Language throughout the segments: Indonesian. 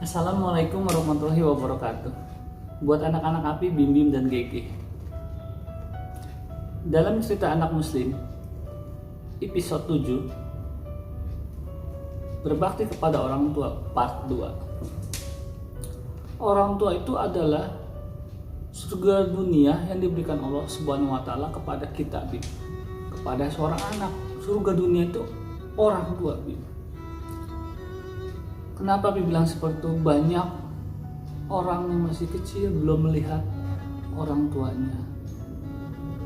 Assalamualaikum warahmatullahi wabarakatuh. Buat anak-anak Api, Bim Bim dan Gege. Dalam cerita anak muslim, episode 7, berbakti kepada orang tua part 2. Orang tua itu adalah surga dunia yang diberikan Allah Subhanahu wa taala kepada kita, Bim. Kepada seorang anak, surga dunia itu orang tua, Bim. Kenapa Bim bilang seperti itu? Banyak orang yang masih kecil belum melihat orang tuanya.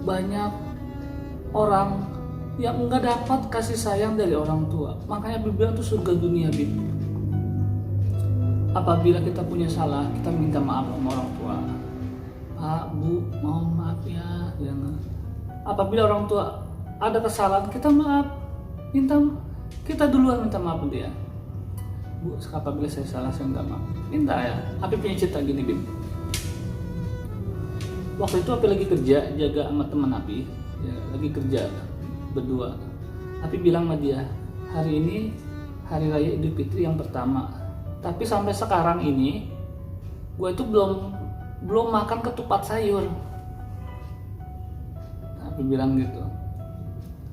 Banyak orang yang enggak dapat kasih sayang dari orang tua. Makanya Bim bilang itu surga dunia, Bim. Apabila kita punya salah, kita minta maaf sama orang tua. Pak, Bu, mohon maaf ya. Apabila orang tua ada kesalahan, kita maaf. Kita duluan minta maaf dia. Bu, apabila saya salah, saya minta maaf. Minta ya. Api punya cerita gini, Bim. Waktu itu Api lagi kerja, jaga sama teman Api. Ya, lagi kerja berdua. Api bilang sama dia, hari ini hari raya Idul Fitri yang pertama. Tapi sampai sekarang ini, gue itu belum makan ketupat sayur. Api bilang gitu.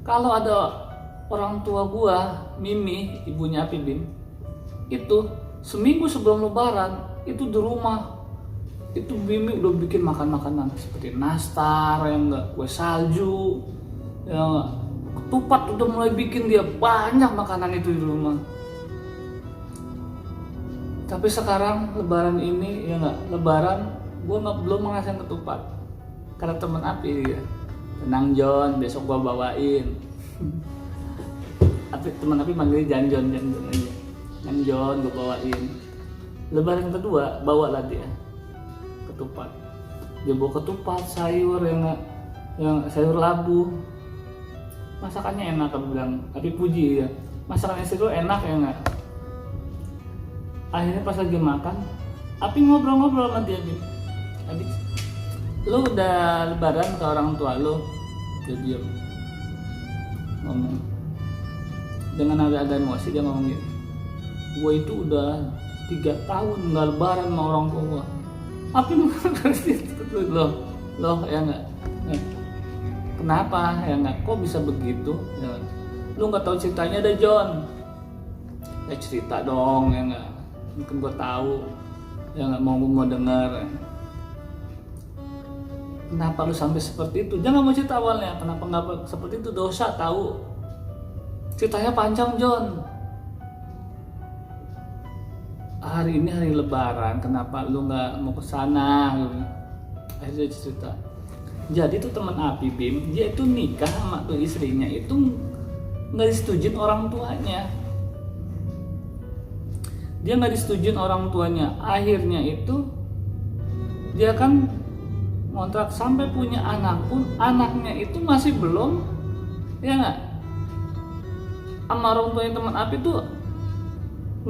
Kalau ada orang tua gue, Mimi, ibunya Api, Bim, itu seminggu sebelum lebaran itu di rumah itu Bimi udah bikin makanan seperti nastar, yang enggak, kue salju, yang enggak, ketupat udah mulai bikin dia banyak makanan itu di rumah. Tapi sekarang lebaran ini ya enggak, lebaran gue belum ngasih ketupat karena teman Api ya. Tenang John, besok gue bawain. Teman Api manggil Janjon aja. Yang John gue bawain. Lebaran kedua bawalah dia ketupat. Dia bawa ketupat sayur yang sayur labu. Masakannya enak, aku bilang. Tapi puji ya. Masakan istri lu enak ya enggak? Akhirnya pas lagi makan, Api ngobrol-ngobrol sama dia. Habis lu udah lebaran ke orang tua lu? Dia diam. Ngomong. Dengan ada emosi dia ngomong gitu. Gue itu udah 3 tahun nggak lebaran sama orang tua gue. Api mengerti loh ya nggak? Kenapa ya nggak? Kok bisa begitu? Ya, lu nggak tahu ceritanya ada John? Ya cerita dong ya nggak? Mungkin gue tahu ya nggak, mau dengar. Kenapa lu sampai seperti itu? Jangan mau cerita awalnya. Kenapa nggak seperti itu? Dosa tahu. Ceritanya panjang John. Hari ini hari lebaran, kenapa lu nggak mau ke sana? Akhirnya dia cerita. Jadi tuh teman Api, Bim, dia itu nikah sama tuh istrinya itu nggak disetujuin orang tuanya. Dia nggak disetujuin orang tuanya. Akhirnya itu dia kan ngontrak sampai punya anak pun anaknya itu masih belum, ya nggak? Sama orang tuanya teman Api tuh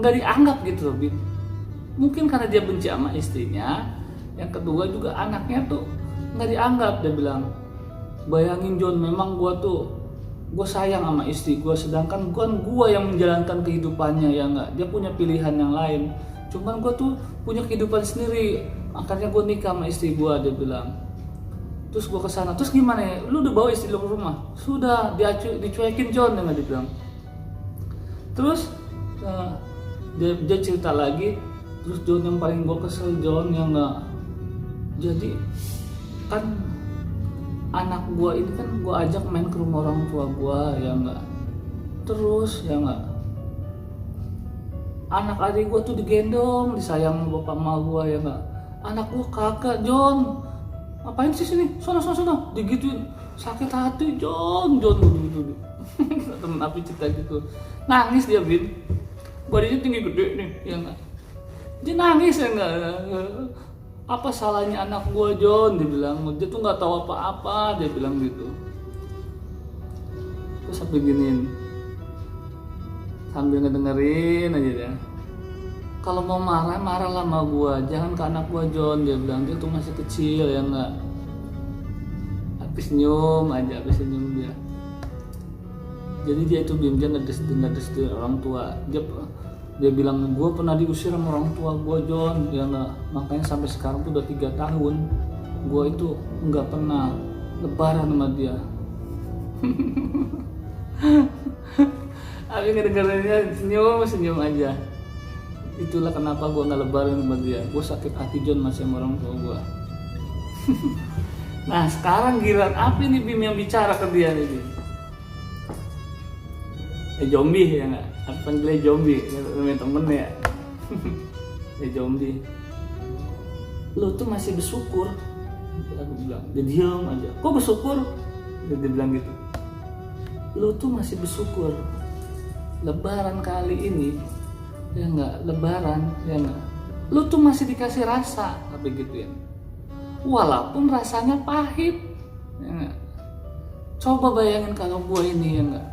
nggak dianggap gitu loh, Bim. Mungkin karena dia benci sama istrinya. Yang kedua juga anaknya tuh nggak dianggap. Dia bilang, bayangin John, memang gue sayang sama istri gue, sedangkan gue yang menjalankan kehidupannya ya nggak. Dia punya pilihan yang lain, cuman gue tuh punya kehidupan sendiri, makanya gue nikah sama istri gue. Dia bilang. Terus gue kesana, terus gimana ya? Lu udah bawa istri lu ke rumah? Sudah, dicuekin John, dia bilang. Terus dia cerita lagi. Terus John, yang paling gue kesel John, yang nggak, jadi kan anak gue ini kan gue ajak main ke rumah orang tua gue ya nggak, terus ya nggak, anak adik gue tuh digendong, disayang bapak emak gue ya nggak, anak gue kagak. John, ngapain sih sini, sono digituin, sakit hati John gitu. Temen Api cerita gitu, nangis dia, Bin. Badannya tinggi gede nih ya nggak, dia nangis ya nggak. Apa salahnya anak gua John, dia bilang. Dia tuh nggak tahu apa-apa, dia bilang gitu. Terus Api giniin, sambil ngedengerin aja dia. Kalau mau marah sama gua, jangan ke anak gua John, dia bilang. Dia tuh masih kecil ya nggak. Api senyum aja, Api senyum dia. Jadi dia itu Bim, dia ngedes orang tua. Dia Dia bilang gue pernah diusir sama orang tua gue John, ya nggak, makanya sampai sekarang tuh udah 3 tahun gue itu nggak pernah lebaran sama dia. Abi ngedengarnya senyum aja. Itulah kenapa gue nggak lebaran sama dia. Gue sakit hati John masih sama orang tua gue. Nah sekarang giliran Abi nih Bim yang bicara ke dia nih Bim. Zombie ya nggak? Aku panggilnya zombie, namanya temen ya. Zombie. Lu tuh masih bersyukur. Aku bilang, dia diam aja. Kok bersyukur? Dia bilang gitu. Lu tuh masih bersyukur. Lebaran kali ini, ya nggak? Lebaran, ya nggak? Lu tuh masih dikasih rasa, tapi gituin. Walaupun rasanya pahit, ya nggak? Coba bayangin kalau gua ini, ya nggak?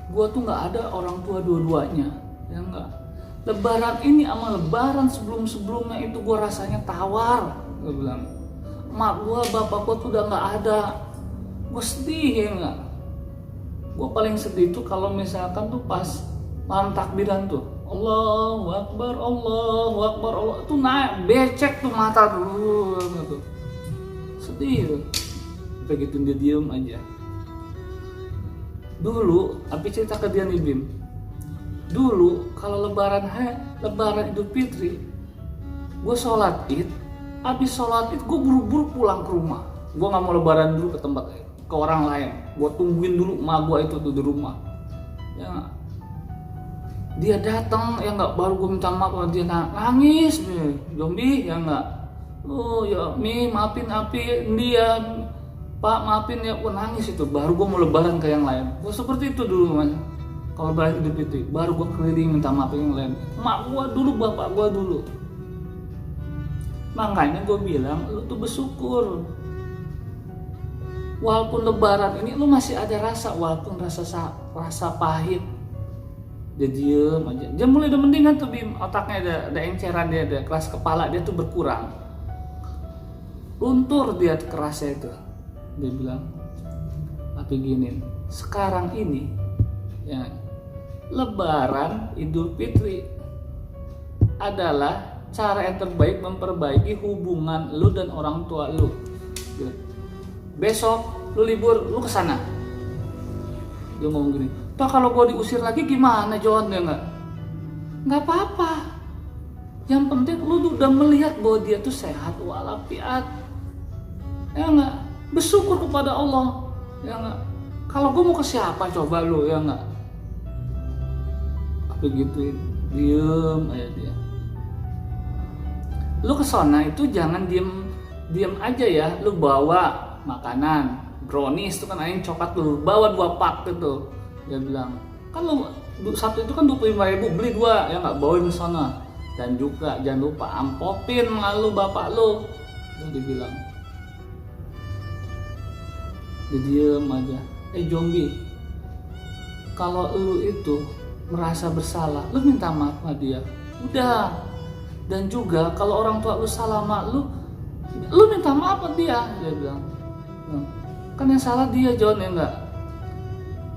Gua tuh nggak ada orang tua dua-duanya, ya enggak. Lebaran ini sama lebaran sebelumnya itu gua rasanya tawar. Gua bilang, mak gua, bapak gua tuh udah nggak ada. Gua sedih ya enggak. Gua paling sedih tuh kalau misalkan tuh pas malam takbiran tuh, Allahu Akbar, Allahu Akbar, Allah tuh naik becek tuh mata dulu, gitu. Sedih tuh. Begitu dia diem aja. Dulu, Abi cerita ke dia nih Bim. Dulu kalau lebaran Idul Fitri, gue sholat Id, habis sholat Id gue buru-buru pulang ke rumah. Gue nggak mau lebaran dulu ke orang lain. Gue tungguin dulu emak gue itu tuh di rumah. Ya, dia datang ya nggak, baru gue minta maaf, dia nangis nih, zombie ya nggak. Oh ya Mi, maafin Abi, dia. Pak maafin ya, gue nangis itu. Baru gue mau lebaran ke yang lain. Gue seperti itu dulu mas. Kalau lebaran Idul Fitri, baru gue keliling minta maaf ke yang lain. Mak gue dulu, bapak gue dulu. Makanya gue bilang, lu tuh bersyukur. Walaupun lebaran ini lu masih ada rasa, walaupun rasa pahit. Dia diem aja. Dia mulai udah mendingan tuh Bim. Otaknya ada enceran, dia ada keras kepala dia tuh berkurang. Luntur dia kerasnya itu. Dia bilang, tapi gini, sekarang ini ya lebaran Idul Fitri adalah cara yang terbaik memperbaiki hubungan lu dan orang tua lu. Besok lu libur, lu kesana. Dia ngomong gini, Pak kalau gua diusir lagi gimana John? Ya nggak apa-apa. Yang penting lu udah melihat bahwa dia tuh sehat walafiat. Ya nggak? Bersyukur kepada Allah, ya nggak? Kalau gue mau ke siapa coba lu, ya nggak? Apa gituin, diem aja dia. Lu kesana itu jangan diem aja ya. Lu bawa makanan, brownies itu kan aing coklat lu, bawa 2 pak gitu. Dia bilang, kan lu satu itu kan 25.000, beli 2 ya nggak, bawain ke sana. Dan juga jangan lupa ampopin malu bapak lu. Dia bilang. Dia diem aja. Zombie, kalau lu itu merasa bersalah, lu minta maaf sama dia. Udah. Dan juga kalau orang tua lu salah sama lu minta maaf sama dia. Dia bilang, kan yang salah dia John ya enggak.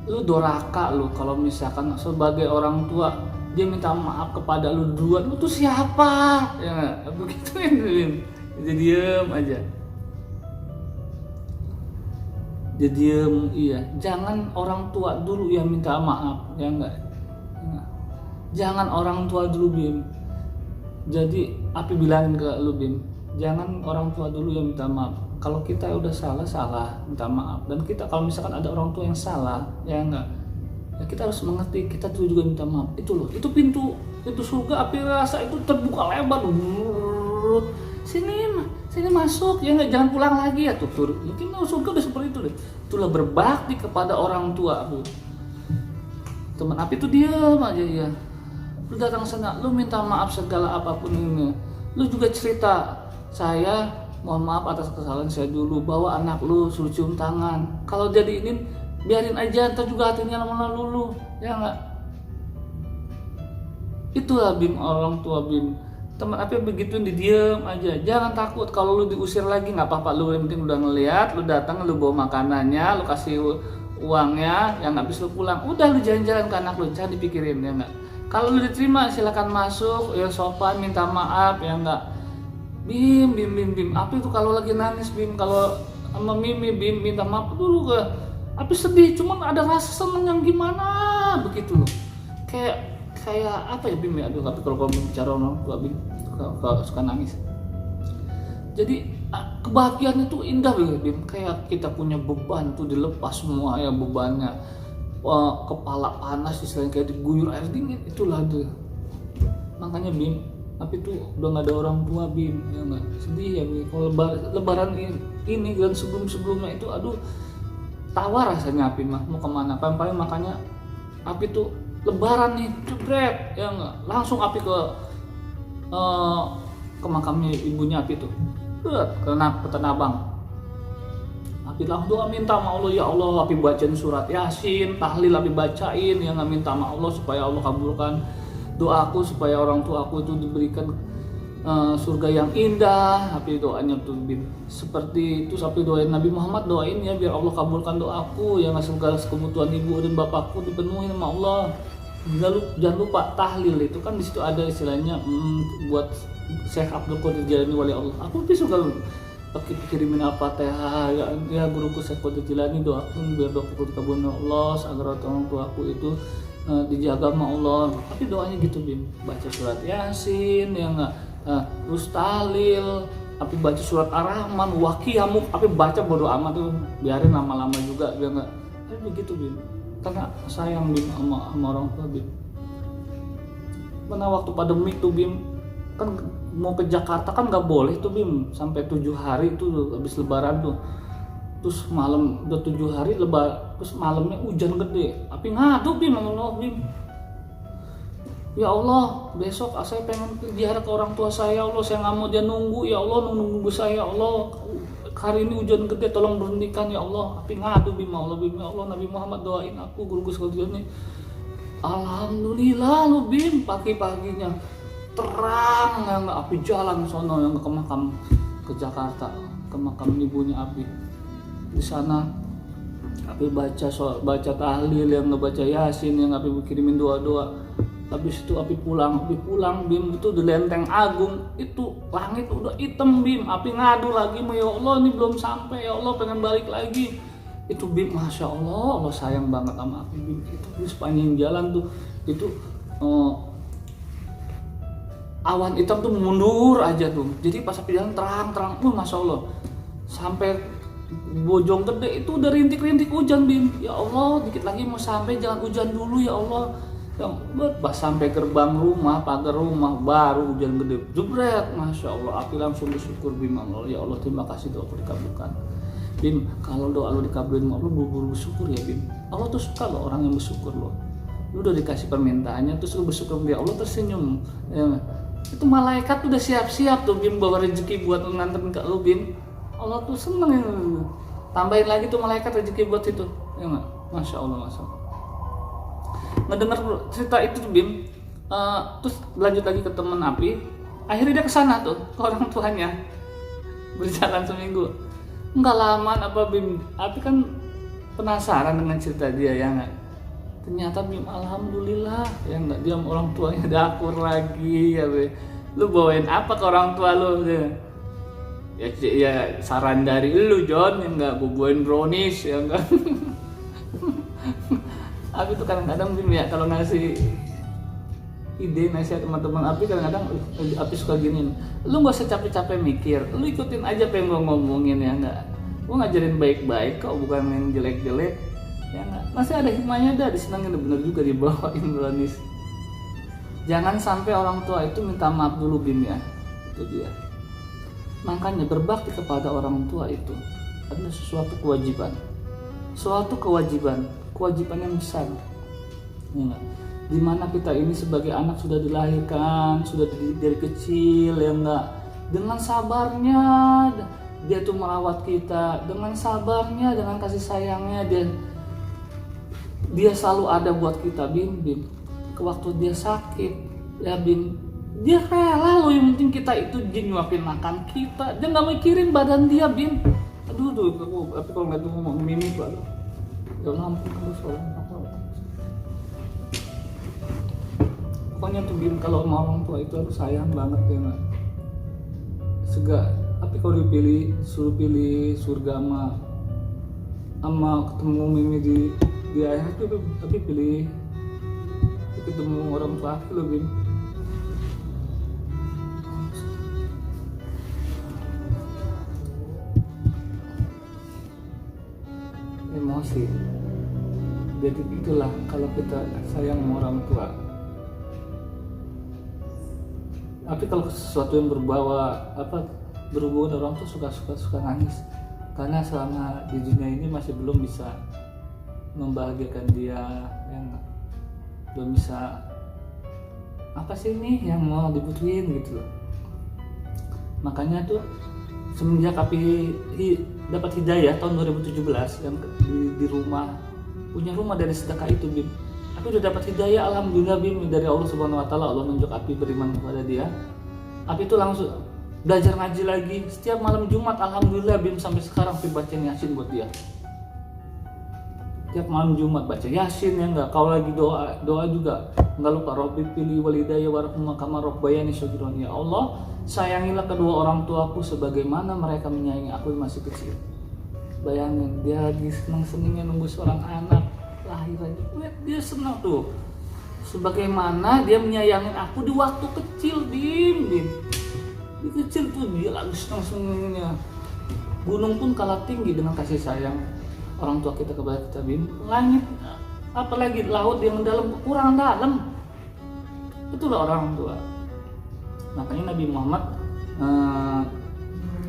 Lu doraka lu kalau misalkan sebagai orang tua dia minta maaf kepada lu duluan. Lu tuh siapa? Ya enggak? Begitu ya. Dia diem aja. Dia diem, iya. Jangan orang tua dulu yang minta maaf, ya enggak? Jangan orang tua dulu Bim. Jadi Api bilangin ke lu Bim, jangan orang tua dulu yang minta maaf. Kalau kita udah salah, minta maaf. Dan kita kalau misalkan ada orang tua yang salah, ya enggak? Ya kita harus mengerti, kita dulu juga minta maaf. Itu loh, itu pintu surga Api rasa itu terbuka lebar. Sini masuk, ya nggak, jangan pulang lagi ya tuh. Mungkin surga udah seperti itu deh. Itulah berbakti kepada orang tua. Teman Api tuh diam aja ya. Lu datang sana, lu minta maaf segala apapun ini. Lu juga cerita, saya mohon maaf atas kesalahan saya dulu. Bawa anak lu suruh cium tangan. Kalau jadi ini biarin aja, ntar juga hatinya lama-lama lulu, ya nggak? Itulah Bim, orang tua Bim. Teman Api begitu diem aja, jangan takut kalau lu diusir lagi, nggak apa-apa. Lu yang penting udah ngeliat, lu datang, lu bawa makanannya, lu kasih uangnya, yang habis lu pulang, udah lu jalan-jalan ke anak lu, jangan dipikirin ya nggak. Kalau lu diterima silakan masuk, ya sopan minta maaf ya enggak. Bim, Api tuh kalau lagi nangis Bim, kalau sama Mimi Bim minta maaf dulu ke Api sedih, cuman ada rasa seneng yang gimana begitu loh. Kayak apa ya Bim ya, aduh tapi kalau kamu bicara orang tua Bim suka nangis. Jadi kebahagiaan itu indah Bim, kayak kita punya beban tuh dilepas semua ya bebannya. Kepala panas istilahnya kayak diguyur air dingin, itulah tuh. Makanya Bim, tapi tuh udah nggak ada orang tua Bim, ya nggak sedih ya Bim. Kalau lebaran ini dan sebelumnya itu aduh tawar rasanya Api mah mau kemana paling makanya Api tuh lebaran nih jebret ya nggak langsung Api ke makamnya ibunya Api tuh ke Tanah Abang. Api langsung doa minta sama Allah, ya Allah Api bacain surat Yasin, tahlil Api bacain, ya nggak minta sama Allah supaya Allah kabulkan doaku, supaya orang tua aku itu diberikan surga yang indah. Api doanya tuh Bim seperti itu. Api doain Nabi Muhammad, doain ya biar Allah kabulkan doaku, ya nggak segala kebutuhan ibu dan bapakku dipenuhi sama Allah. Jangan lupa tahlil itu kan di situ ada istilahnya buat Syekh Abdul Qadir Jilani wali Allah. Aku bisa kalau pakai kirimin Al-Fatihah ya guruku Syekh Qadir Jilani, doakan biar doaku dikabulkan Allah agar orang tua aku itu dijaga sama Allah. Tapi doanya gitu Bim, baca surat Yasin ya enggak, terus tahlil, Api baca surat Ar-Rahman, Waqiyamu, Api baca bodo amat tuh, biarin lama-lama juga biar enggak. Begitu Bim, karena sayang Bim sama orang tua Bim. Mana waktu pandemi tuh Bim, kan mau ke Jakarta kan nggak boleh tuh Bim sampai 7 hari tuh habis lebaran tuh, terus malam udah 7 hari terus malamnya hujan gede. Api ngadu Bim sama Allah Bim, ya Allah besok saya pengen ziarah ke orang tua saya, Allah saya nggak mau dia nunggu, ya Allah nunggu saya, Allah hari ini hujan gede tolong berhentikan ya Allah. Api ngadu Bim Allah Bim, ya Allah Nabi Muhammad doain aku guru sekalian nih. Alhamdulillah lu Bim, pagi-paginya terang yang Api jalan sono yang ke makam ke Jakarta, ke makam ibunya Api. Di sana Api baca tahlil, yang ngebaca Yasin, yang Api kirimin doa-doa. Habis itu Api pulang Bim, itu di Lenteng Agung itu langit udah hitam Bim. Api ngadu lagi, ya Allah ini belum sampai, ya Allah pengen balik lagi. Itu Bim, masya Allah, Allah sayang banget sama Api Bim. Itu di sepanjang jalan tuh itu awan hitam tuh mundur aja tuh. Jadi pas Api jalan terang, masya Allah. Sampai Bojonggede itu udah rintik-rintik hujan Bim. Ya Allah, dikit lagi mau sampai, jangan hujan dulu ya Allah. Yang pas sampai gerbang rumah, pagar rumah baru hujan gede. Jebret, masya Allah. Api langsung bersyukur Bim, Allah ya Allah terima kasih doaku dikabulkan. Bim, kalau doa lo dikabulin sama Allah, buru-buru bersyukur ya Bim. Allah tuh suka loh orang yang bersyukur loh. Lu udah dikasih permintaannya, terus lu bersyukur dia, Allah tersenyum. Ya, itu malaikat udah siap-siap tuh Bim bawa rezeki buat nganterin ke lu Bim. Allah tuh seneng ya. Tambahin lagi tuh malaikat rezeki buat itu, ya nggak? Masya Allah. Ngedengar cerita itu tuh Bim, terus lanjut lagi ke temen Api. Akhirnya dia kesana tuh ke orang tuanya, berjalan seminggu. Nggak lama apa Bim, Api kan penasaran dengan cerita dia ya nggak? Ternyata Bim alhamdulillah ya nggak, dia orang tuanya dapur lagi ya Be. Lu bawain apa ke orang tua lu? Ya saran dari lu John, yang nggak bubuin brownies ya nggak. Api tuh kadang-kadang Bim ya kalau ngasih ide nasihat teman-teman Api, kadang-kadang Api suka gini, lu nggak usah capek-capek mikir, lu ikutin aja apa yang gua ngomongin ya nggak. Gua ngajarin baik-baik kok, bukan yang jelek-jelek ya nggak. Masih ada hikmahnya dah, disenangin bener juga dibawain brownies. Jangan sampai orang tua itu minta maaf dulu Bim ya, itu dia. Makanya berbakti kepada orang tua itu adalah suatu kewajiban yang besar ya, dimana kita ini sebagai anak sudah dilahirkan, sudah dididik dari kecil ya enggak, dengan sabarnya dia tuh merawat kita, dengan sabarnya, dengan kasih sayangnya dia selalu ada buat kita Bim. Ke waktu dia sakit ya Bim, dia rela loh, yang penting kita itu nyuapin makan kita, dia nggak mikirin badan dia Bim. Aduh tapi kalau nggak tuh mau mimi tuh aduh ya ampun, kamu soalnya pokoknya tuh Bim, kalau sama orang tua itu harus sayang banget ya nggak. Tapi kalau suruh pilih surga sama ketemu Mimi di akhirat tuh, tapi pilih ketemu orang tua aku loh Bim. Emosi. Jadi itulah kalau kita sayang sama orang tua. Tapi kalau sesuatu yang berhubungan orang tua suka nangis, karena selama di dunia ini masih belum bisa membahagiakan dia, yang belum bisa apa sih nih yang mau dibutuhin gitu loh. Makanya tuh semenjak Api dapat hidayah tahun 2017 yang di rumah, punya rumah dari sedekah itu Bim, Api udah dapat hidayah, alhamdulillah Bim, dari Allah Subhanahu Wa Taala. Allah nunjuk Api beriman kepada dia. Api itu langsung belajar ngaji lagi setiap malam Jumat, alhamdulillah Bim, sampai sekarang Api baca Yasin buat dia. Tiap malam Jumat baca Yasin ya enggak. Kalau lagi doa juga enggak lupa Rabbi pilih walidayya warahmah kama rabbayani shaghiran. Ya Allah, sayangilah kedua orang tuaku sebagaimana mereka menyayangi aku masih kecil. Bayangin, dia lagi senang-senangnya nunggu seorang anak lahir aja, dia senang tuh. Sebagaimana dia menyayangi aku di waktu kecil, Bim. Di kecil tuh dia lagi senang-senangnya. Gunung pun kalah tinggi dengan kasih sayang orang tua kita kepada kita Bim. Langit, apalagi laut yang dalam kurang dalam. Itulah orang tua. Makanya Nabi Muhammad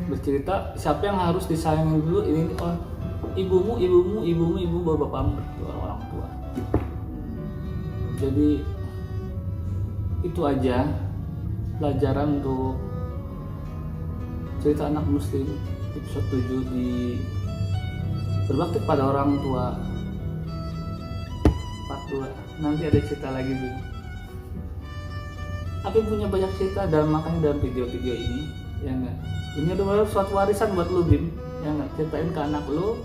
bercerita, siapa yang harus disayangin dulu ini ibu bapakmu, itu orang tua. Jadi itu aja pelajaran untuk cerita anak muslim episode 7 di berbakti pada orang tua part 2. Nanti ada cerita lagi Bim. Tapi punya banyak cerita, dan makanya dalam video-video ini ya enggak, ini adalah suatu warisan buat lu Bim, ya enggak, ceritain ke anak lu,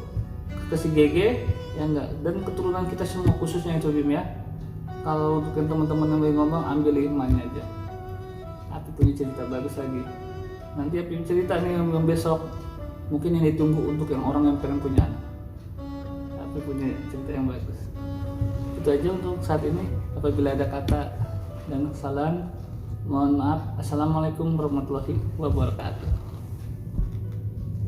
ke si Gege ya enggak, dan keturunan kita semua khususnya itu Bim ya. Kalau untuk teman-teman yang lagi ngomong, ambil hikmahnya aja. Aku punya cerita bagus lagi, nanti aku cerita nih yang besok mungkin yang ditunggu untuk yang orang yang pengen punya anak. Aku punya cerita yang bagus. Itu aja untuk saat ini. Apabila ada kata dan kesalahan, mohon maaf. Assalamualaikum warahmatullahi wabarakatuh.